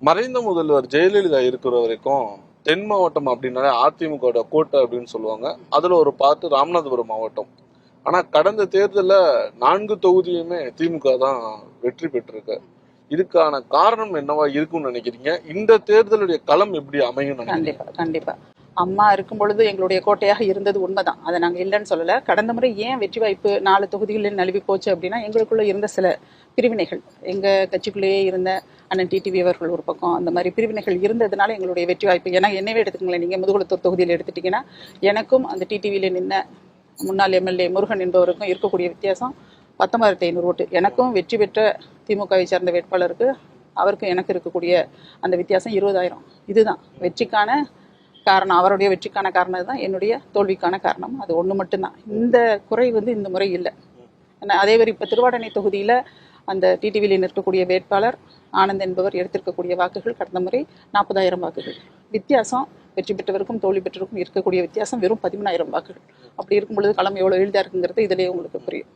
மறைந்த முதல்வர் ஜெயலலிதா இருக்கிற வரைக்கும் தென் மாவட்டம் அப்படின்னாலே அதிமுக கோட்டை அப்படின்னு சொல்லுவாங்க. அதுல ஒரு பார்த்து ராமநாதபுரம் மாவட்டம். ஆனா கடந்த தேர்தலில் 4 தொகுதியுமே திமுக தான் வெற்றி பெற்றிருக்கு. இதுக்கான காரணம் என்னவா இருக்கும்னு நினைக்கிறீங்க? இந்த தேர்தலுடைய களம் எப்படி அமையும்? கண்டிப்பா கண்டிப்பா. அம்மா இருக்கும் பொழுது எங்களுடைய கோட்டையாக இருந்தது உண்மைதான், அதை நாங்கள் இல்லைன்னு சொல்லலை. கடந்த முறை ஏன் வெற்றி வாய்ப்பு 4 தொகுதிகளில் நழுவி போச்சு அப்படின்னா, எங்களுக்குள்ள இருந்த சில பிரிவினைகள், எங்கள் கட்சிக்குள்ளேயே இருந்த அண்ணன் டிடிவி அவர்கள் ஒரு பக்கம், அந்த மாதிரி பிரிவினைகள் இருந்ததுனால எங்களுடைய வெற்றி வாய்ப்பு. ஏன்னா என்னவே எடுத்துக்கங்களேன், நீங்கள் முதுகுளத்தூர் தொகுதியில் எடுத்துட்டிங்கன்னா எனக்கும் அந்த டிடிவியில் நின்ன முன்னாள் எம்எல்ஏ முருகன் என்பவருக்கும் இருக்கக்கூடிய வித்தியாசம் 19,500 ஓட்டு. எனக்கும் வெற்றி பெற்ற திமுகவை சேர்ந்த வேட்பாளருக்கு அவருக்கும் எனக்கு இருக்கக்கூடிய அந்த வித்தியாசம் 20,000. இதுதான் வெற்றிக்கான காரணம். அவருடைய வெற்றிக்கான காரணம் தான் என்னுடைய தோல்விக்கான காரணம். அது ஒன்று மட்டும்தான். இந்த குறை இந்த முறை இல்லை. அதே மாதிரி இப்போ திருவாடனை தொகுதியில் அந்த டிடிவியில் நிற்கக்கூடிய வேட்பாளர் ஆனந்த் என்பவர் எடுத்திருக்கக்கூடிய வாக்குகள் கடந்த முறை 40,000 வாக்குகள் வித்தியாசம். வெற்றி பெற்றவருக்கும் தோல்வி பெற்றவருக்கும் இருக்கக்கூடிய வித்தியாசம் வெறும் 13,000 வாக்குகள். அப்படி இருக்கும் பொழுது களம் எவ்வளோ எளிதாக இருக்குங்கிறது இதிலேயே உங்களுக்கு புரியும்.